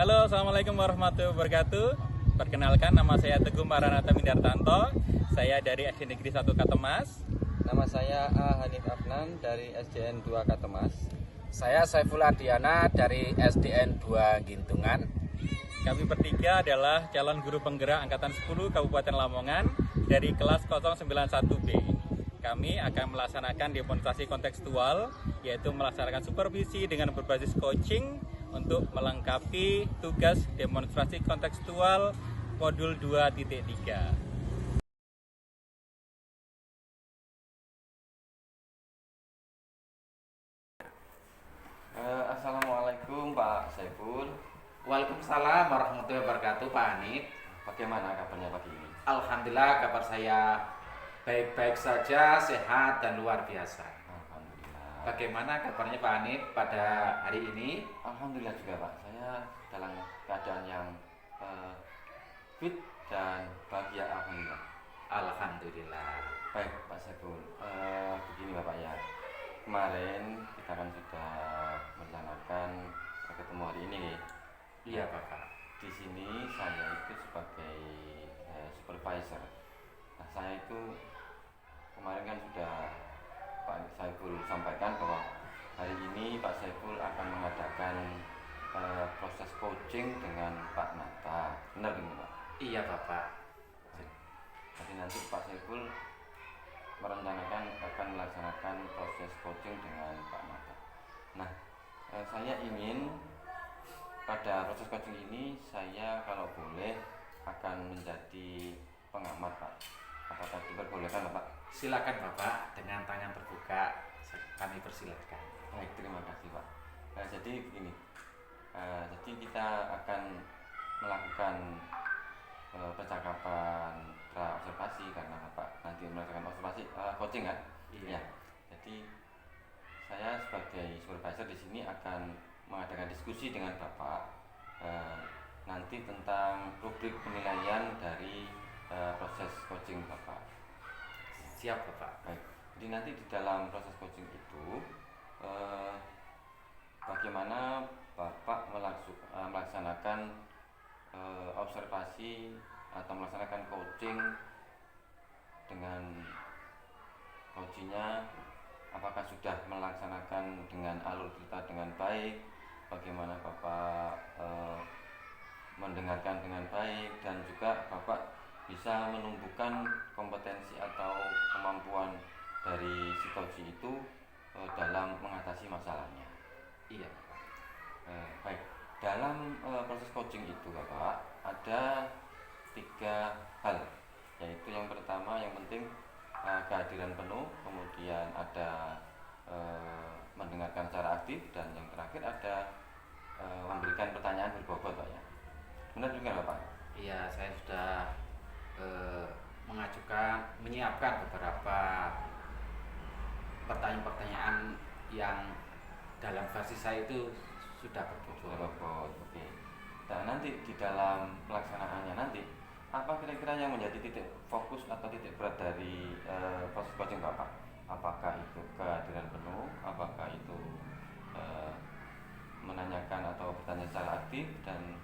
Halo, Assalamualaikum warahmatullahi wabarakatuh. Perkenalkan, nama saya Teguh Maranatha Mindartanto. Saya dari SD Negeri 1 Katemas. Nama saya A. Hanif Afnan dari SDN 2 Katemas. Saya Saiful Ardiana dari SDN 2 Gintungan. Kami bertiga adalah calon guru penggerak Angkatan 10 Kabupaten Lamongan dari kelas 091B. Kami akan melaksanakan demonstrasi kontekstual, yaitu melaksanakan supervisi dengan berbasis coaching untuk melengkapi tugas demonstrasi kontekstual modul 2.3. Assalamualaikum Pak Saiful. Waalaikumsalam warahmatullahi wabarakatuh, Pak Hanif. Bagaimana kabarnya pagi ini? Alhamdulillah kabar saya baik-baik saja, sehat dan luar biasa. Alhamdulillah. Bagaimana kabarnya Pak Hanif pada hari ini? Alhamdulillah juga Pak. Saya dalam keadaan yang fit dan bahagia alhamdulillah. Alhamdulillah. Baik Pak Saiful. Begini Bapak ya. Kemarin kita kan sudah merencanakan ketemu hari ini nih. Iya, Bapak. Di sini saya itu sebagai supervisor. Nah, saya itu kemarin kan sudah Pak Saiful sampaikan bahwa hari ini Pak Saiful akan mengadakan proses coaching dengan Pak Nata. Benar ini Pak? Iya, Bapak. Jadi nanti Pak Saiful merencanakan akan melaksanakan proses coaching dengan Pak Nata. Nah, saya ingin pada proses coaching ini saya kalau boleh akan menjadi pengamat Pak. Apakah diperbolehkan Pak? Silakan Bapak, dengan tangan terbuka kami persilakan. Baik, terima kasih Pak. Jadi begini, jadi kita akan melakukan percakapan observasi karena Bapak nanti melakukan observasi coaching kan? Iya. Ya. Jadi saya sebagai supervisor di sini akan mengadakan diskusi dengan Bapak nanti tentang rubrik penilaian dari proses coaching Bapak. Siap, Bapak. Baik. Jadi nanti di dalam proses coaching itu bagaimana Bapak melaksanakan observasi atau melaksanakan coaching dengan coachingnya, apakah sudah melaksanakan dengan alur cerita dengan baik, bagaimana Bapak mendengarkan dengan baik, dan juga Bapak bisa menumbuhkan kompetensi atau kemampuan dari si coach itu dalam mengatasi masalahnya. Iya. Baik, dalam proses coaching itu Bapak ada 3 hal, yaitu yang pertama yang penting kehadiran penuh, kemudian ada mendengarkan secara aktif, dan yang terakhir ada memberikan pertanyaan berbobot Pak ya. Benar juga Bapak? Iya, saya sudah menyiapkan beberapa pertanyaan-pertanyaan yang dalam versi saya itu sudah berbobot. Oke. Nah, nanti di dalam pelaksanaannya nanti apa kira-kira yang menjadi titik fokus atau titik berat dari proses coaching Bapak? Apakah itu kehadiran penuh, apakah itu menanyakan atau bertanya secara aktif, dan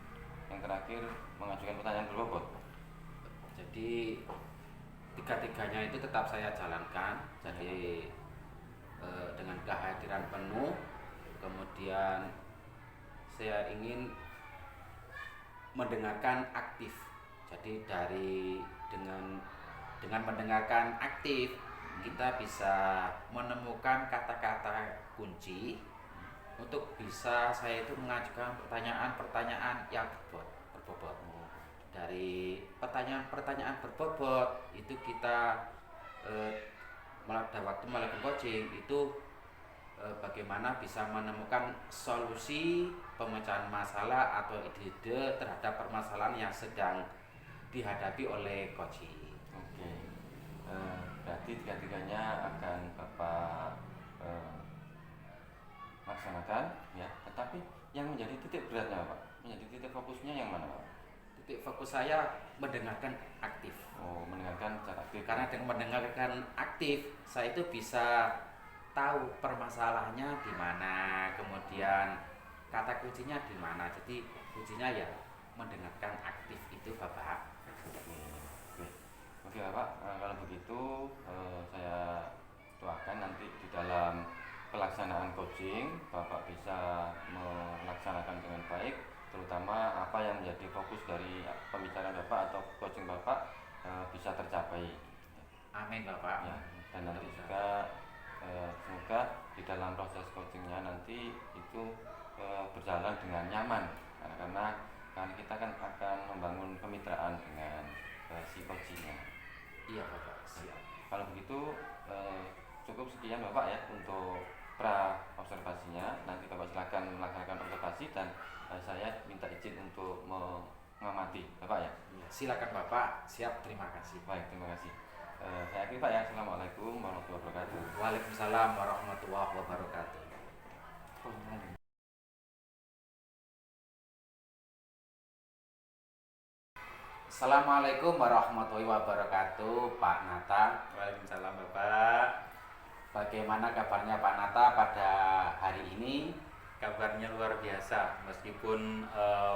yang terakhir mengajukan pertanyaan berbobot? Jadi tiga-tiganya itu tetap saya jalankan. Jadi dengan kehadiran penuh, kemudian saya ingin mendengarkan aktif. Jadi dengan mendengarkan aktif kita bisa menemukan kata-kata kunci untuk bisa saya itu mengajukan pertanyaan-pertanyaan yang berbobot. Dari pertanyaan-pertanyaan berbobot itu kita pada waktu melakukan coaching itu bagaimana bisa menemukan solusi pemecahan masalah atau ide-ide terhadap permasalahan yang sedang dihadapi oleh coaching. Oke. Berarti tiga-tiganya akan Bapak laksanakan ya. Tetapi yang menjadi titik beratnya Pak, menjadi titik fokusnya yang mana Pak? Titik fokus saya mendengarkan aktif. Oh, mendengarkan secara aktif. Karena dengan mendengarkan aktif, saya itu bisa tahu permasalahannya di mana, kemudian kata kuncinya di mana. Jadi kuncinya ya mendengarkan aktif itu Bapak. Oke Bapak, kalau begitu saya doakan nanti di dalam pelaksanaan coaching Bapak bisa melaksanakan dengan baik, terutama apa yang menjadi fokus dari pembicaraan Bapak atau coaching Bapak bisa tercapai. Amin Bapak. Ya, dan nanti juga semoga di dalam proses coachingnya nanti itu berjalan dengan nyaman, karena kita kan akan membangun kemitraan dengan si coachingnya. Iya Bapak, siap. Kalau begitu cukup sekian Bapak ya untuk pra observasinya. Nanti Bapak silakan melaksanakan observasi dan saya minta izin untuk mengamati Bapak ya. Iya, silakan Bapak. Siap, terima kasih. Baik, terima kasih. Saya akhiri Pak ya. Assalamualaikum warahmatullahi wabarakatuh. Waalaikumsalam warahmatullahi wabarakatuh. Assalamualaikum warahmatullahi wabarakatuh, Pak Nata. Waalaikumsalam Bapak. Bagaimana kabarnya Pak Nata pada hari ini? Kabarnya luar biasa, meskipun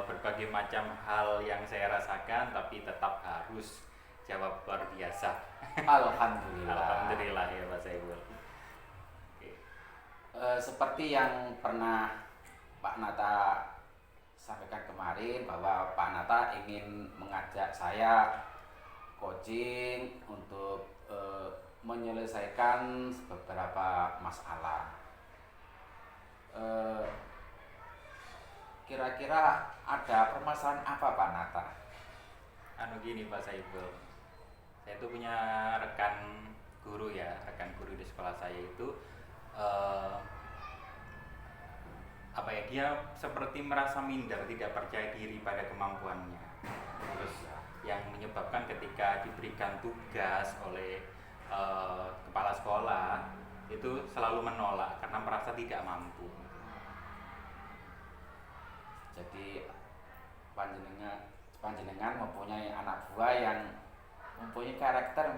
berbagai macam hal yang saya rasakan, tapi tetap harus jawab luar biasa. Alhamdulillah. Alhamdulillah ya Pak Saiful. Oke. Seperti yang pernah Pak Nata sampaikan kemarin bahwa Pak Nata ingin mengajak saya coaching untuk menyelesaikan beberapa masalah. Kira-kira ada permasalahan apa Pak Nata? Anu gini Pak Saiful, saya itu punya rekan guru di sekolah saya itu apa ya, dia seperti merasa minder, tidak percaya diri pada kemampuannya. Terus yang menyebabkan ketika diberikan tugas oleh kepala sekolah itu selalu menolak karena merasa tidak mampu. Jadi panjenengan mempunyai anak buah yang mempunyai karakter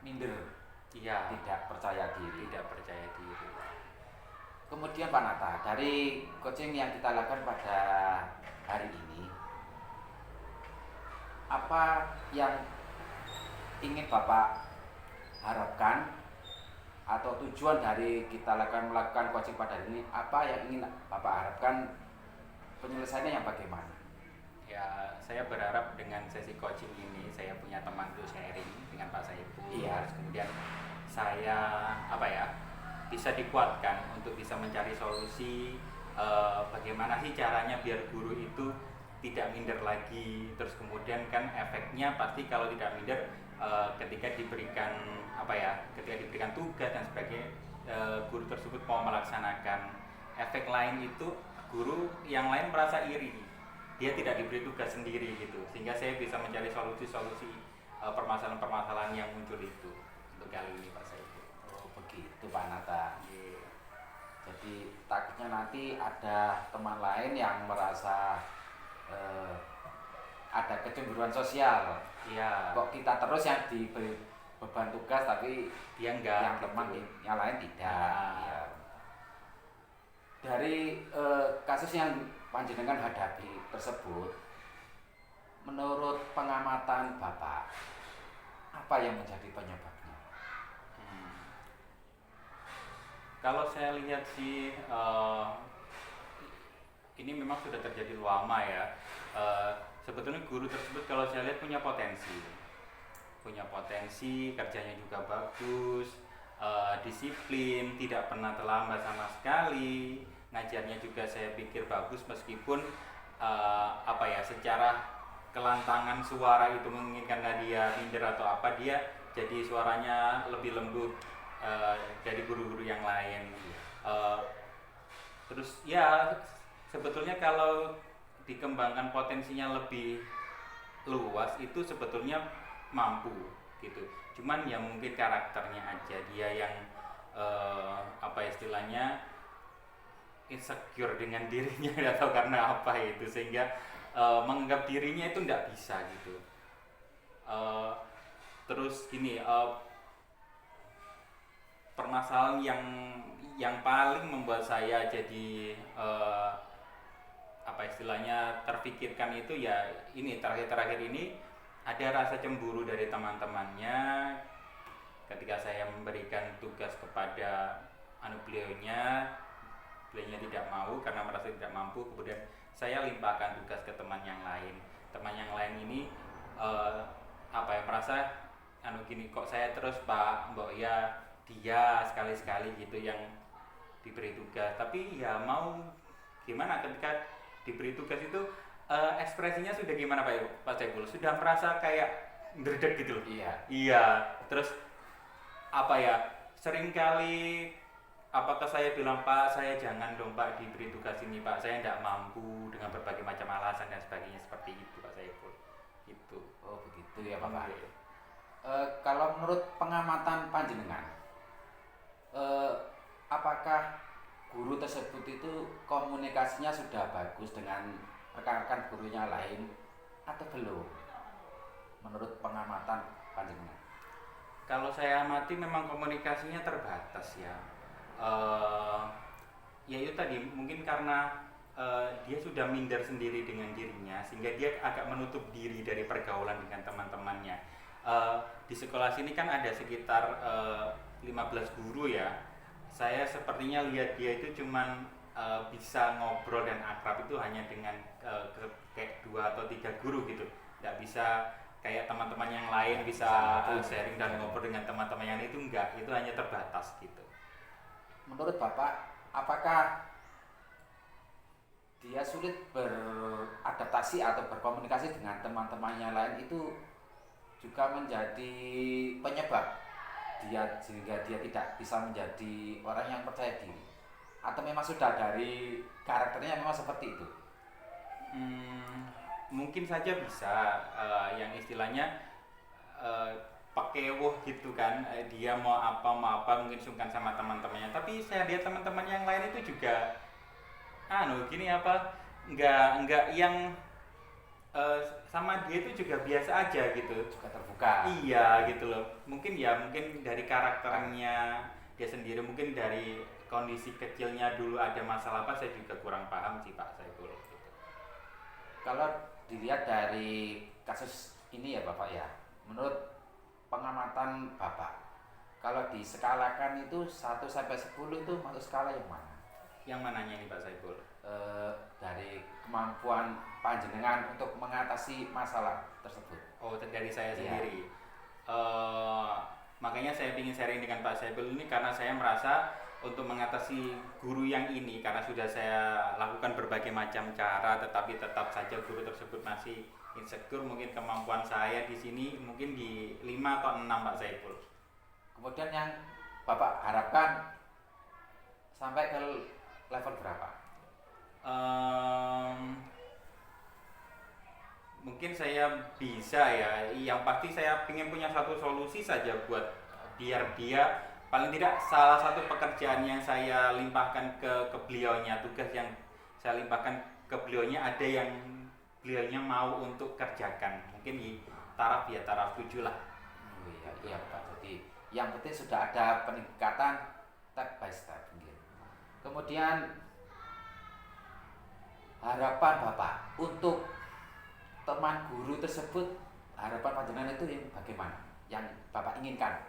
minder, Iya, tidak percaya diri. tidak percaya diri. Kemudian Pak Nata, dari coaching yang kita lakukan pada hari ini, apa yang ingin Bapak harapkan atau tujuan dari kita melakukan coaching pada hari ini, apa yang ingin Bapak harapkan, penyelesaiannya yang bagaimana? Ya, saya berharap dengan sesi coaching ini saya punya teman untuk sharing dengan Pak Saiful. Iya. Terus kemudian saya bisa dikuatkan untuk bisa mencari solusi bagaimana sih caranya biar guru itu tidak minder lagi. Terus kemudian kan efeknya pasti kalau tidak minder ketika diberikan tugas dan sebagainya, guru tersebut mau melaksanakan. Efek lain itu guru yang lain merasa iri, dia tidak diberi tugas sendiri gitu, sehingga saya bisa mencari solusi-solusi permasalahan-permasalahan yang muncul itu untuk kali ini Pak Saiful. Oh begitu Pak Nata. Yeah. Jadi takutnya nanti ada teman lain yang merasa ada kecemburuan sosial. Iya. Kok kita terus yang diberi beban tugas tapi Dia enggak. yang teman yang lain tidak. Nah. Ya. Dari kasus yang panjenengan hadapi tersebut, menurut pengamatan Bapak, apa yang menjadi penyebabnya? Kalau saya lihat sih ini memang sudah terjadi lama ya. Sebetulnya guru tersebut kalau saya lihat punya potensi, kerjanya juga bagus, disiplin, tidak pernah terlambat sama sekali, ngajarnya juga saya pikir bagus, meskipun secara kelantangan suara itu menginginkan dia minder atau apa, dia jadi suaranya lebih lembut dari guru-guru yang lain. Terus ya sebetulnya kalau dikembangkan potensinya lebih luas itu sebetulnya mampu gitu. Cuman ya mungkin karakternya aja dia yang istilahnya insecure dengan dirinya atau karena apa itu, sehingga menganggap dirinya itu tidak bisa gitu. Terus gini, permasalahan yang paling membuat saya jadi apa istilahnya terpikirkan itu ya ini terakhir-terakhir ini ada rasa cemburu dari teman-temannya ketika saya memberikan tugas kepada beliaunya tidak mau karena merasa tidak mampu, kemudian saya limpahkan tugas ke teman yang lain. Teman yang lain ini merasa gini, kok saya terus Pak, mbok ya dia sekali-sekali gitu yang diberi tugas, tapi ya mau gimana ketika diberi tugas itu ekspresinya sudah gimana Pak Saiful, sudah merasa kayak ngerdek gitu loh. Iya, terus seringkali apakah saya bilang Pak, saya jangan dong Pak diberi tugas ini Pak, saya tidak mampu dengan berbagai macam alasan dan sebagainya, seperti itu Pak Saiful. Gitu. Oh begitu ya Bapak. Kalau menurut pengamatan panjenengan, apakah guru tersebut itu komunikasinya sudah bagus dengan rekan-rekan gurunya lain atau belum? Menurut pengamatan panjenengan? Kalau saya amati memang komunikasinya terbatas ya. Ya itu tadi mungkin karena dia sudah minder sendiri dengan dirinya sehingga dia agak menutup diri dari pergaulan dengan teman-temannya. Di sekolah sini kan ada sekitar 15 guru ya. Saya sepertinya lihat dia itu cuman bisa ngobrol dan akrab itu hanya dengan kayak 2 atau 3 guru gitu. Nggak bisa kayak teman-teman yang lain bisa sharing dan ngobrol dengan teman-teman yang itu enggak, itu hanya terbatas gitu. Menurut Bapak, apakah dia sulit beradaptasi atau berkomunikasi dengan teman-temannya lain itu juga menjadi penyebab dia sehingga dia tidak bisa menjadi orang yang percaya diri, atau memang sudah dari karakternya memang seperti itu? Mungkin saja bisa yang istilahnya pakewoh gitu kan, dia mau apa mungkin sungkan sama teman-temannya, tapi saya lihat teman-teman yang lain itu juga nggak yang sama dia itu juga biasa aja gitu, Juga terbuka. iya gitu loh. Mungkin dari karakternya dia sendiri, mungkin dari kondisi kecilnya dulu ada masalah apa, saya juga kurang paham sih Pak Saiful gitu. Kalau dilihat dari kasus ini ya Bapak ya, menurut pengamatan Bapak, kalau diskalakan itu 1 sampai 10 itu masuk skala yang mana? Yang mananya ini Pak Saiful? Dari kemampuan panjenengan untuk mengatasi masalah tersebut. Oh, dari saya Iya. sendiri. Makanya saya ingin sharing dengan Pak Saiful ini karena saya merasa untuk mengatasi guru yang ini, karena sudah saya lakukan berbagai macam cara, tetapi tetap saja guru tersebut masih insecure. Mungkin kemampuan saya di sini mungkin di 5 atau 6 Pak Saiful. Kemudian yang Bapak harapkan sampai ke level berapa? Mungkin saya bisa ya, yang pasti saya ingin punya satu solusi saja buat biar dia paling tidak salah satu pekerjaan yang saya limpahkan ke beliaunya, tugas yang saya limpahkan ke beliaunya ada yang beliaunya mau untuk kerjakan, mungkin di taraf 7 lah. Oh iya Pak, jadi yang penting sudah ada peningkatan step by step. Kemudian harapan Bapak untuk teman guru tersebut, harapan panjenengan itu yang bagaimana? Yang Bapak inginkan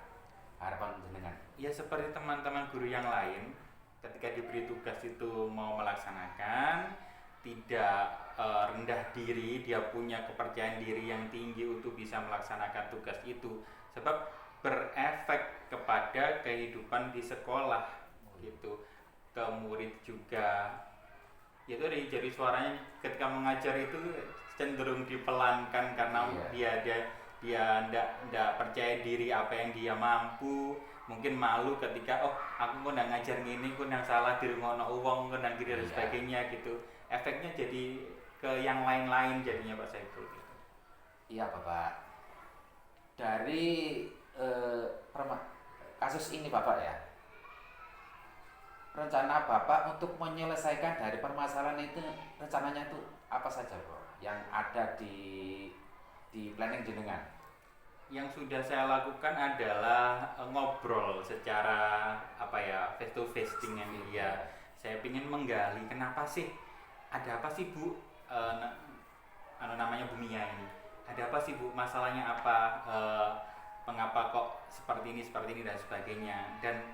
harapan panjenengan? Ya seperti teman-teman guru yang lain, ketika diberi tugas itu mau melaksanakan, tidak rendah diri, dia punya kepercayaan diri yang tinggi untuk bisa melaksanakan tugas itu, sebab berefek kepada kehidupan di sekolah gitu, ke murid juga. Itu jadi suaranya ketika mengajar itu cenderung dipelankan karena dia ndak percaya diri apa yang dia mampu, mungkin malu ketika aku kok ndak ngajar gini, kok ndak salah dirungono wong, kok ndak gini dan sebagainya gitu. Efeknya jadi ke yang lain-lain jadinya Pak Saiful gitu. Iya Bapak, dari kasus ini Bapak ya, rencana Bapak untuk menyelesaikan dari permasalahan itu, rencananya itu apa saja Bro yang ada di planning jenengan? Yang sudah saya lakukan adalah ngobrol secara face to face dengan dia. Saya ingin menggali kenapa sih ada apa sih Bu, namanya Bu Mia ini, ada apa sih Bu, masalahnya apa, mengapa kok seperti ini dan sebagainya. Dan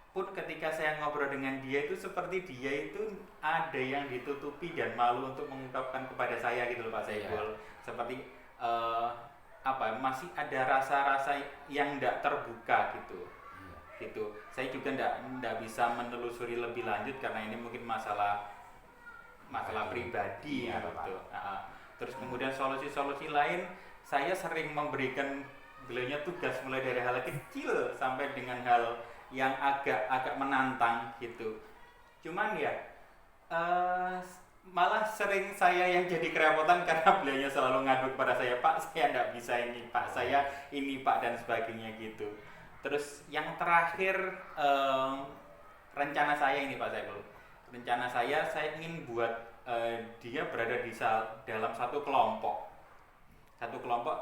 pun ketika saya ngobrol dengan dia itu seperti dia itu ada yang ditutupi dan malu untuk mengungkapkan kepada saya gitu loh Pak Saiful. Seperti masih ada rasa-rasa yang tidak terbuka gitu. Saya juga tidak bisa menelusuri lebih lanjut karena ini mungkin masalah pribadi gitu. Terus kemudian solusi-solusi lain, saya sering memberikan beliaunya tugas mulai dari hal kecil sampai dengan hal yang agak menantang gitu. Cuman ya malah sering saya yang jadi kerepotan karena beliaunya selalu ngadu kepada saya, Pak saya tidak bisa ini, Pak saya ini Pak, dan sebagainya gitu. Terus yang terakhir, rencana saya ini Pak Saiful, rencana saya ingin buat dia berada di dalam satu kelompok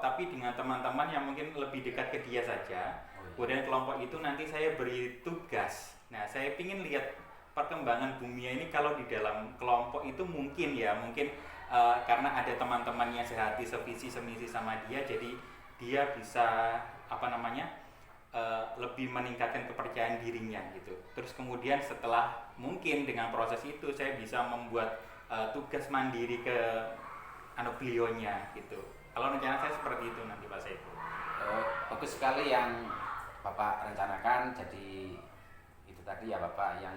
tapi dengan teman-teman yang mungkin lebih dekat ke dia saja. Kemudian kelompok itu nanti saya beri tugas. Nah saya ingin lihat perkembangan Bu Mia ini kalau di dalam kelompok itu mungkin karena ada teman-teman yang sehati, sevisi, semisi sama dia, jadi dia bisa lebih meningkatkan kepercayaan dirinya gitu. Terus kemudian setelah mungkin dengan proses itu saya bisa membuat tugas mandiri ke beliaunya gitu. Kalau rencana saya seperti itu nanti Pak Saiful. Bagus sekali yang Bapak rencanakan. Jadi itu tadi ya Bapak yang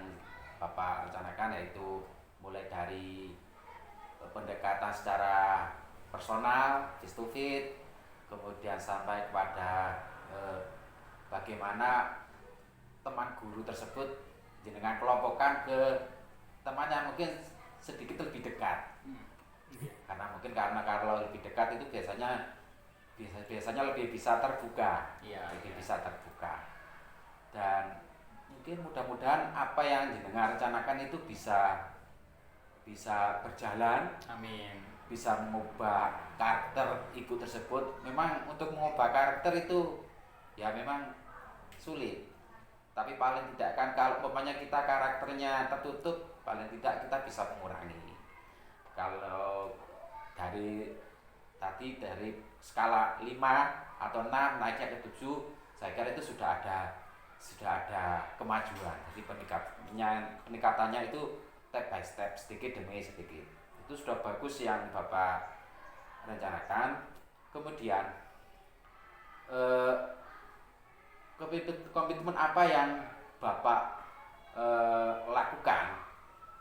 Bapak rencanakan, yaitu mulai dari pendekatan secara personal, face to face, kemudian sampai kepada bagaimana teman guru tersebut jenengan kelompokkan ke teman yang mungkin sedikit lebih dekat. Karena kalau lebih dekat itu biasanya lebih bisa terbuka, bisa terbuka. Dan mungkin mudah-mudahan apa yang jenengan rencanakan itu bisa berjalan. Amin. Bisa mengubah karakter ibu tersebut. Memang untuk mengubah karakter itu ya memang sulit. Tapi paling tidak kan kalau umpamanya kita karakternya tertutup, paling tidak kita bisa mengurangi. Kalau dari skala 5 atau 6 naiknya ke 7, saya kira itu sudah ada kemajuan. Jadi peningkatannya itu step by step, sedikit demi sedikit. Itu sudah bagus yang Bapak rencanakan. Kemudian komitmen apa yang Bapak lakukan,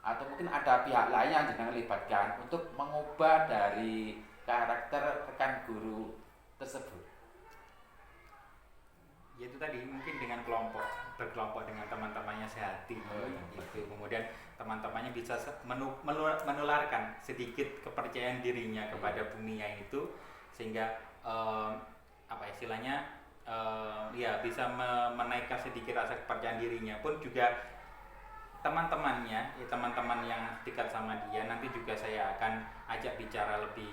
atau mungkin ada pihak lain yang sedang melibatkan untuk mengubah dari karakter rekan guru tersebut? Yaitu tadi mungkin dengan berkelompok dengan teman-temannya sehati gitu. Kemudian teman-temannya bisa menularkan sedikit kepercayaan dirinya kepada Bu Mia itu, sehingga bisa menaikkan sedikit rasa kepercayaan dirinya. Pun juga teman-teman yang dekat sama dia nanti juga saya akan ajak bicara lebih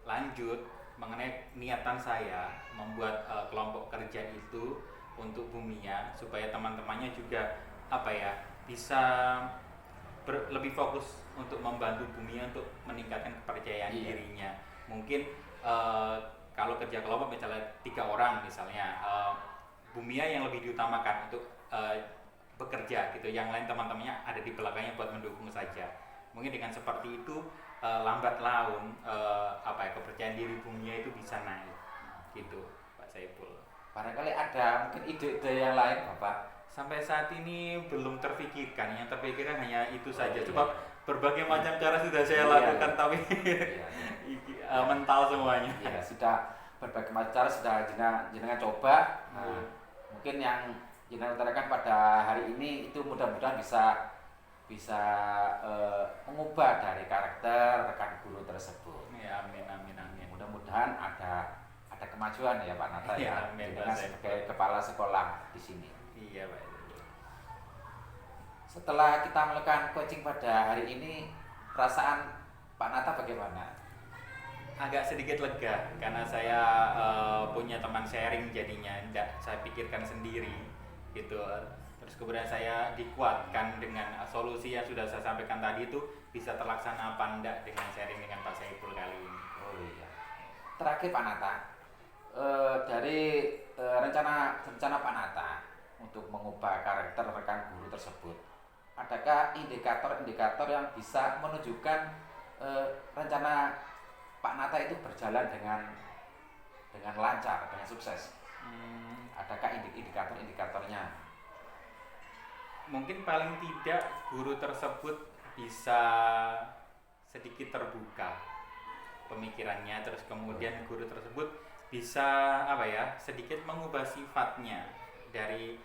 lanjut mengenai niatan saya membuat kelompok kerja itu untuk Bu Mia, supaya teman-temannya juga bisa lebih fokus untuk membantu Bu Mia untuk meningkatkan kepercayaan dirinya. Mungkin kalau kerja kelompok misalnya 3 orang misalnya, Bu Mia yang lebih diutamakan untuk bekerja gitu, yang lain teman-temannya ada di belakangnya buat mendukung saja. Mungkin dengan seperti itu lambat laun kepercayaan diri Bu Mia itu bisa naik gitu Pak Saiful. Barangkali ada mungkin ide-ide yang lain Bapak? Sampai saat ini belum terpikirkan, yang terpikirkan hanya itu saja. Coba berbagai macam cara sudah saya lakukan tapi mental semuanya. Ya, sudah berbagai macam cara sudah jenengan coba. Mungkin yang jenengan utarakan pada hari ini itu mudah-mudahan bisa mengubah dari karakter rekan guru tersebut. Ya, amin. Mudah-mudahan ada kemajuan ya Pak Nata ya. Jenengan sebagai kepala sekolah di sini. Iya Pak. Setelah kita melakukan coaching pada hari ini, perasaan Pak Nata bagaimana? Agak sedikit lega karena saya punya teman sharing, jadinya tidak saya pikirkan sendiri gitu. terus kemudian saya dikuatkan dengan solusi yang sudah saya sampaikan tadi itu bisa terlaksana apa enggak dengan sharing dengan Pak Saiful kali ini. Oh iya. Terakhir Pak Nata, dari rencana Pak Nata untuk mengubah karakter rekan guru tersebut, adakah indikator-indikator yang bisa menunjukkan rencana Pak Nata itu berjalan dengan lancar, dengan sukses? Adakah indikator-indikatornya? Mungkin paling tidak guru tersebut bisa sedikit terbuka pemikirannya, terus kemudian guru tersebut bisa sedikit mengubah sifatnya dari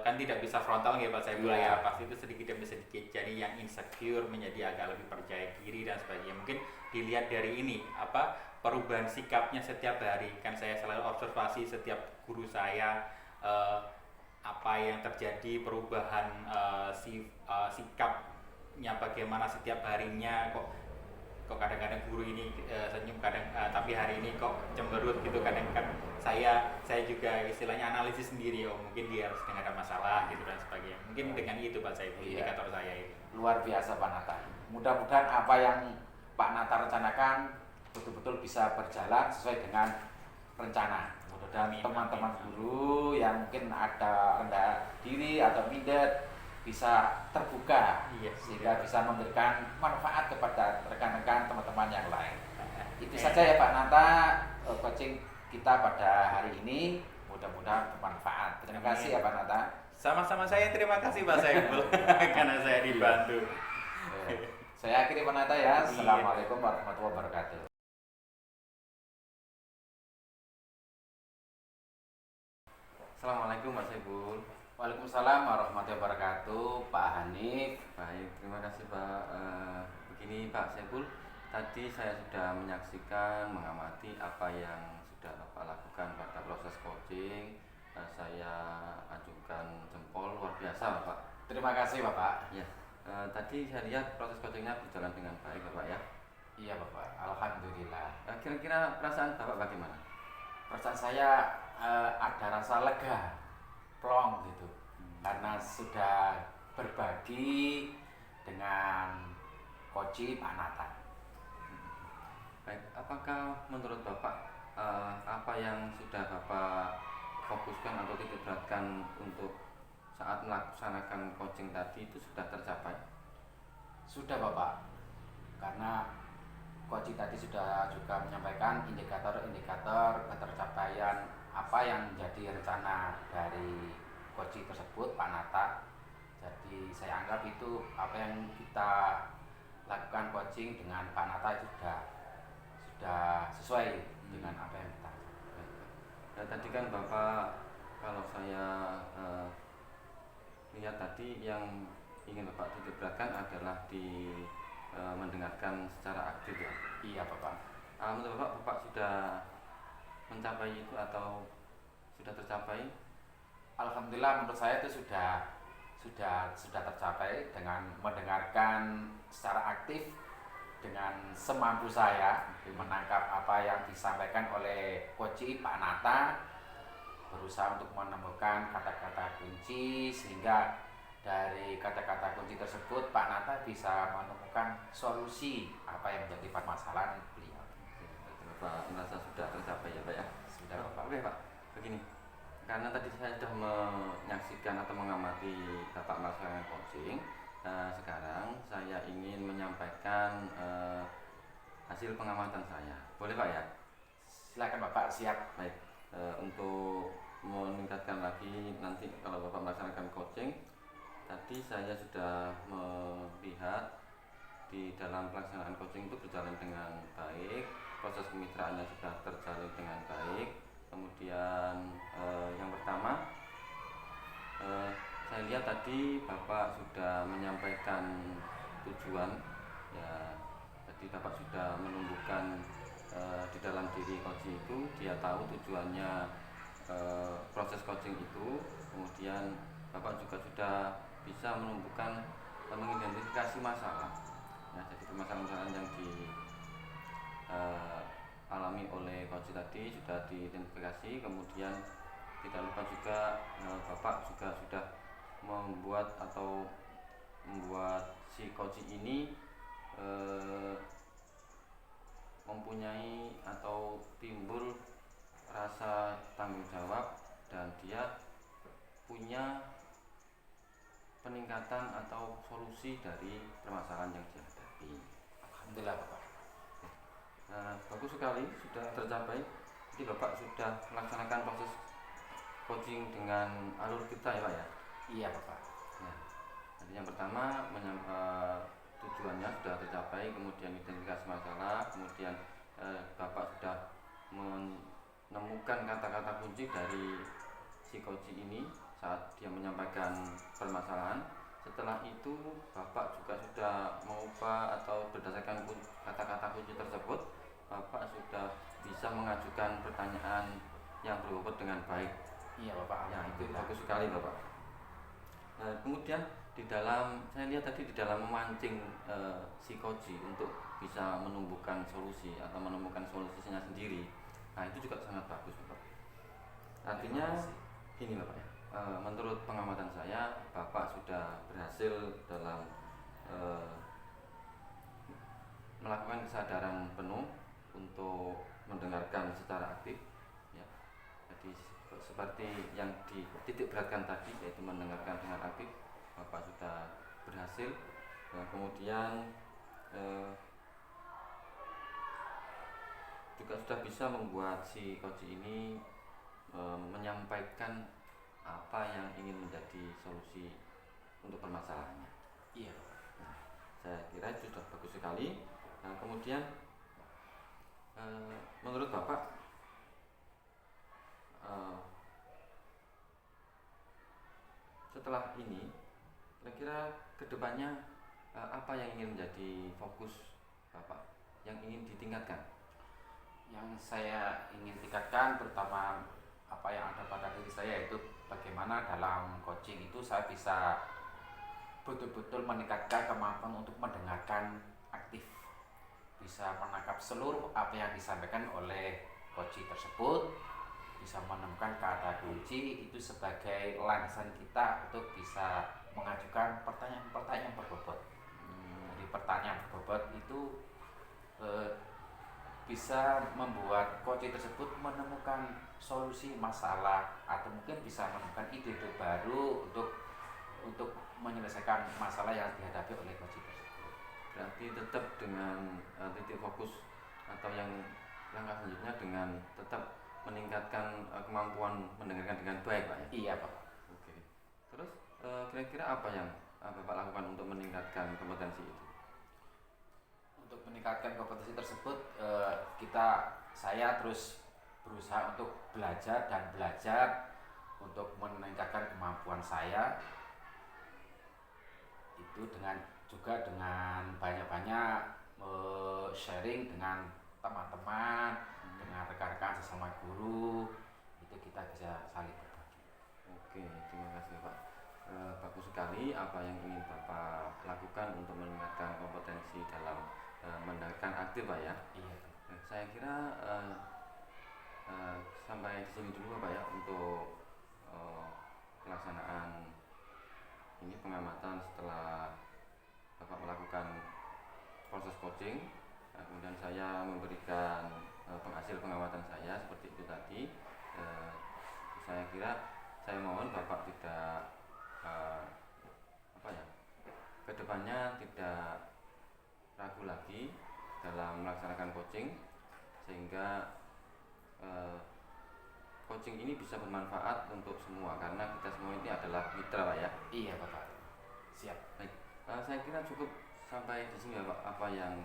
kan tidak bisa frontal ya Pak Saiful ya, pasti itu sedikit demi sedikit, jadi yang insecure menjadi agak lebih percaya diri dan sebagainya. Mungkin dilihat dari ini perubahan sikapnya setiap hari, kan saya selalu observasi setiap guru saya apa yang terjadi, perubahan sikapnya bagaimana setiap harinya, kok kadang-kadang guru ini senyum, kadang tapi hari ini kok cemberut gitu. Kadang kan saya juga istilahnya analisis sendiri, mungkin dia harus sedang ada masalah gitu dan sebagainya. Mungkin dengan itu Pak Saiful indikator saya itu. Luar biasa Pak Nata. Mudah-mudahan apa yang Pak Nata rencanakan betul-betul bisa berjalan sesuai dengan rencana. Dan teman-teman guru yang mungkin ada rendah diri atau minder bisa terbuka, sehingga bisa memberikan manfaat kepada rekan-rekan teman-teman yang lain. Itu saja ya Pak Nata, coaching kita pada hari ini, mudah-mudahan bermanfaat. Terima kasih ya Pak Nata. Sama-sama, saya terima kasih Pak Saiful karena saya dibantu. Saya akhiri Pak Nata ya. Assalamualaikum warahmatullahi wabarakatuh. Assalamualaikum Mas Saiful. Waalaikumsalam warahmatullahi wabarakatuh, Pak Hanif. Baik, terima kasih Pak. Begini Pak Saiful, tadi saya sudah menyaksikan, mengamati apa yang sudah Bapak lakukan pada proses coaching. Saya ajukan jempol, luar biasa Bapak. Terima kasih Bapak. Ya, tadi saya lihat proses coachingnya berjalan dengan baik Bapak ya. Iya Bapak, alhamdulillah. Kira-kira perasaan Bapak bagaimana? Perasaan saya ada rasa lega, plong gitu, karena sudah berbagi dengan coach Pak Nata. Baik, apakah menurut Bapak apa yang sudah Bapak fokuskan atau titik beratkan untuk saat melaksanakan coaching tadi itu sudah tercapai? Sudah Bapak, karena coaching tadi sudah juga menyampaikan indikator-indikator ketercapaian apa yang menjadi rencana dari coaching tersebut Pak Nata. Jadi saya anggap itu apa yang kita lakukan coaching dengan Pak Nata itu sudah sesuai dengan apa yang kita lakukan. Ya, tadi kan Bapak, kalau saya lihat tadi yang ingin Bapak titik beratkan adalah di mendengarkan secara aktif ya. Iya Bapak. Menurut Bapak sudah mencapai itu atau sudah tercapai? Alhamdulillah menurut saya itu sudah tercapai dengan mendengarkan secara aktif, dengan semampu saya menangkap apa yang disampaikan oleh coach Pak Nata, berusaha untuk menemukan kata-kata kunci sehingga dari kata-kata kunci tersebut Pak Nata bisa menemukan solusi apa yang menjadi permasalahan beliau. Bapak merasa sudah tercapai ya Pak ya? Sudah Bapak. Oke Pak, begini, karena tadi saya sudah menyaksikan atau mengamati Bapak melaksanakan coaching, sekarang saya ingin menyampaikan hasil pengamatan saya. Boleh Pak ya? Silakan Bapak, siap. Baik, untuk meningkatkan lagi nanti kalau Bapak melaksanakan coaching, tadi saya sudah melihat di dalam pelaksanaan coaching itu berjalan dengan baik, proses kemitraannya sudah terjalin dengan baik. Kemudian yang pertama, saya lihat tadi Bapak sudah menyampaikan tujuan ya. Jadi Bapak sudah menumbuhkan di dalam diri coaching itu, dia tahu tujuannya proses coaching itu. Kemudian Bapak juga sudah bisa menumbuhkan mengidentifikasi masalah ya, jadi permasalahan yang dialami oleh coach tadi sudah diidentifikasi. Kemudian tidak lupa juga Bapak juga sudah membuat si coaching ini mempunyai atau timbul rasa tanggung jawab dan dia punya peningkatan atau solusi dari permasalahan yang dihadapi. Alhamdulillah Bapak. Bagus sekali sudah tercapai. Jadi Bapak sudah melaksanakan proses coaching dengan alur kita ya Pak ya? Iya Bapak. Ya. Jadi yang pertama tujuannya sudah tercapai, kemudian identifikasi masalah, kemudian Bapak sudah menemukan kata-kata kunci dari si coaching ini saat dia menyampaikan permasalahan. Setelah itu Bapak juga sudah mengubah atau berdasarkan kata-kata kunci tersebut Bapak sudah bisa mengajukan pertanyaan yang berbobot dengan baik. Iya Bapak. Ya, itu bagus sekali Bapak. Kemudian saya lihat tadi di dalam memancing si koji untuk bisa menumbuhkan solusi atau menemukan solusinya sendiri. Nah, itu juga sangat bagus Bapak. Artinya gini Bapak ya. Menurut pengamatan saya, Bapak sudah berhasil dalam melakukan kesadaran penuh untuk mendengarkan secara aktif ya. Jadi seperti yang dititik beratkan tadi, yaitu mendengarkan dengan aktif, Bapak sudah berhasil. Dan kemudian juga sudah bisa membuat si coach ini menyampaikan apa yang ingin menjadi solusi untuk permasalahannya. Iya. Nah, saya kira itu sudah bagus sekali. Nah, kemudian menurut Bapak setelah ini kira-kira kedepannya apa yang ingin menjadi fokus Bapak yang ingin ditingkatkan? Yang saya ingin tingkatkan terutama apa yang ada pada diri saya itu bagaimana dalam coaching itu saya bisa betul-betul meningkatkan kemampuan untuk mendengarkan aktif, bisa menangkap seluruh apa yang disampaikan oleh coaching tersebut, bisa menemukan kata kunci itu sebagai landasan kita untuk bisa mengajukan pertanyaan-pertanyaan yang berbobot. Jadi pertanyaan berbobot itu bisa membuat coaching tersebut menemukan solusi masalah atau mungkin bisa menemukan ide-ide baru untuk menyelesaikan masalah yang dihadapi oleh coaching tersebut. Berarti tetap dengan titik fokus atau yang langkah selanjutnya dengan tetap meningkatkan kemampuan mendengarkan dengan baik Pak ya? Iya Pak. Oke. Terus kira-kira apa yang Bapak lakukan untuk meningkatkan kompetensi itu? Untuk meningkatkan kompetensi tersebut saya terus berusaha untuk belajar untuk meningkatkan kemampuan saya itu dengan banyak-banyak sharing dengan teman-teman, dengan rekan-rekan sesama guru, itu kita bisa saling berbagi. Oke, terima kasih Pak. Bagus sekali apa yang ingin Bapak lakukan untuk meningkatkan kompetensi dalam mendengarkan aktif Pak ya. Iya. Saya kira sampai di sini dulu Pak ya untuk pelaksanaan ini pengamatan setelah Bapak melakukan proses coaching. Kemudian saya memberikan penghasil pengamatan saya seperti itu tadi. Saya kira saya mohon Bapak tidak kedepannya tidak ragu lagi dalam melaksanakan coaching sehingga coaching ini bisa bermanfaat untuk semua karena kita semua ini adalah mitra Pak ya. Iya Bapak. Siap. Baik, saya kira cukup sampai di sini ya Pak apa yang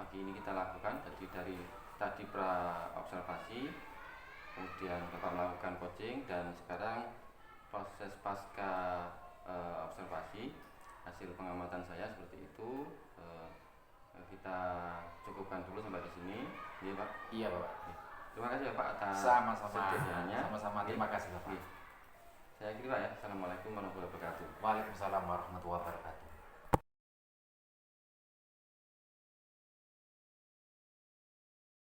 pagi ini kita lakukan. Jadi dari tadi pra observasi, kemudian Bapak melakukan coaching dan sekarang proses pasca observasi, hasil pengamatan saya seperti itu. Kita cukupkan dulu sampai di sini, iya Pak. Iya Bapak. Terima kasih ya Pak atas sama-sama. Sama-sama. Terima kasih Bapak. Saya kira Pak ya. Assalamualaikum warahmatullahi wabarakatuh. Waalaikumsalam warahmatullahi wabarakatuh.